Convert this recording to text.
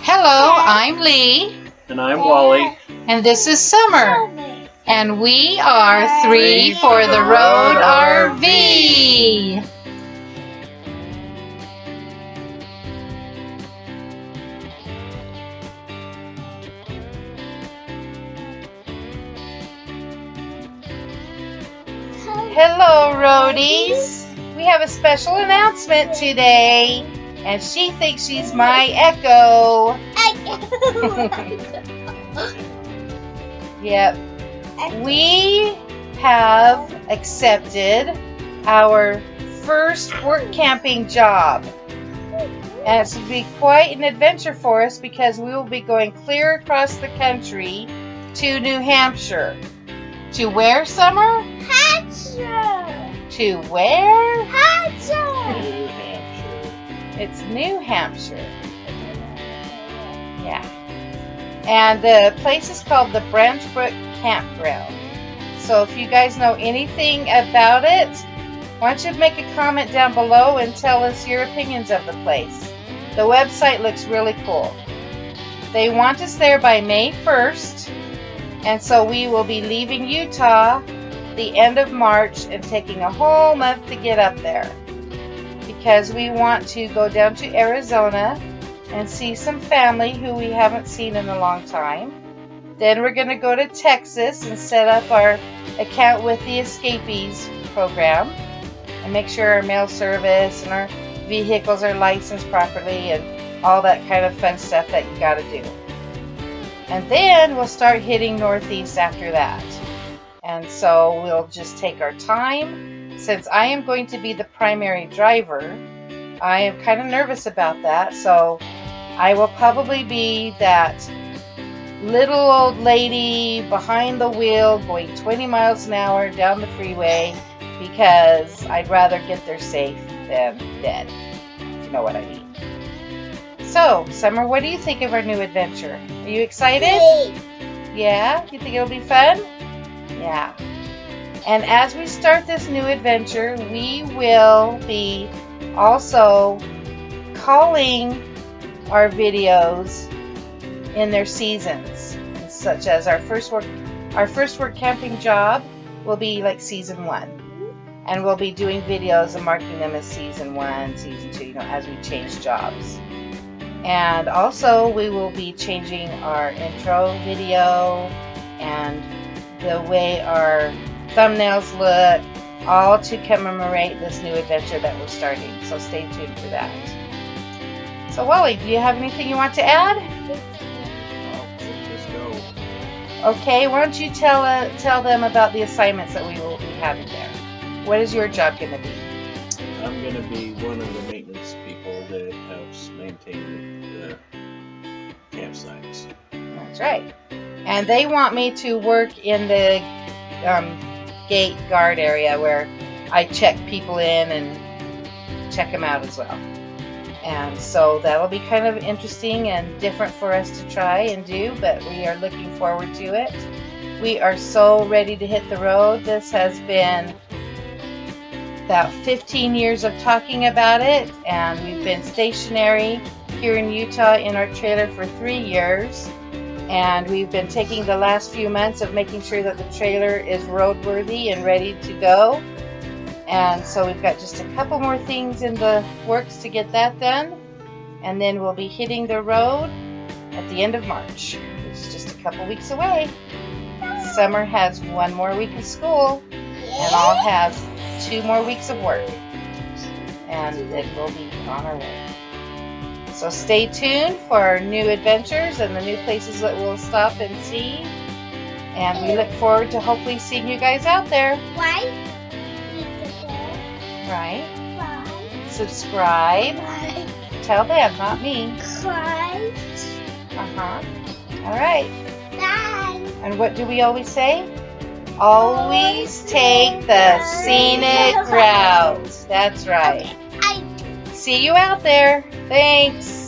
Hello, I'm Lee. And I'm Wally. And this is Summer. And we are Three for the Road RV. Hello, roadies. We have a special announcement today. And she thinks she's my echo. Yep. We have accepted our first work camping job. And it's going to be quite an adventure for us because we will be going clear across the country to New Hampshire. To where, Summer? Hampshire. To where? Hampshire. New Hampshire. It's New Hampshire. Yeah. And the place is called the Branchbrook Campground. So if you guys know anything about it, why don't you make a comment down below and tell us your opinions of the place. The website looks really cool. They want us there by May 1st, and so we will be leaving Utah the end of March and taking a whole month to get up there because we want to go down to Arizona and see some family who we haven't seen in a long time. Then we're going to go to Texas and set up our account with the Escapees program and make sure our mail service and our vehicles are licensed properly and all that kind of fun stuff that you got to do. And then we'll start hitting northeast after that. And so we'll just take our time. Since I am going to be the primary driver, I am kind of nervous about that. So I will probably be that little old lady behind the wheel going 20 miles an hour down the freeway because I'd rather get there safe than dead, if you know what I mean. So, Summer, what do you think of our new adventure? Are you excited? Yeah? You think it'll be fun? Yeah. And as we start this new adventure, we will be also calling our videos in their seasons, such as our first work camping job will be like season 1, and we'll be doing videos and marking them as season 1, season 2, as we change jobs. And also we will be changing our intro video and the way our thumbnails look, all to commemorate this new adventure that we're starting. So stay tuned for that. So Wally, do you have anything you want to add? Let's go. Okay, why don't you tell them about the assignments that we will be having there. What is your job going to be? I'm going to be one of the maintenance people that helps maintain the campsites. That's right. And they want me to work in the gate guard area where I check people in and check them out as well. And so that'll be kind of interesting and different for us to try and do, but we are looking forward to it. We are so ready to hit the road. This has been about 15 years of talking about it, and we've been stationary here in Utah in our trailer for 3 years. And we've been taking the last few months of making sure that the trailer is roadworthy and ready to go. And so we've got just a couple more things in the works to get that done. And then we'll be hitting the road at the end of March, which is just a couple weeks away. Summer has 1 more week of school, and I'll have 2 more weeks of work. And then we'll be on our way. So stay tuned for our new adventures and the new places that we'll stop and see. And we look forward to hopefully seeing you guys out there. Right? Subscribe. Tell them, not me. All right. And what do we always say? Always take the scenic route. That's right. See you out there. Thanks.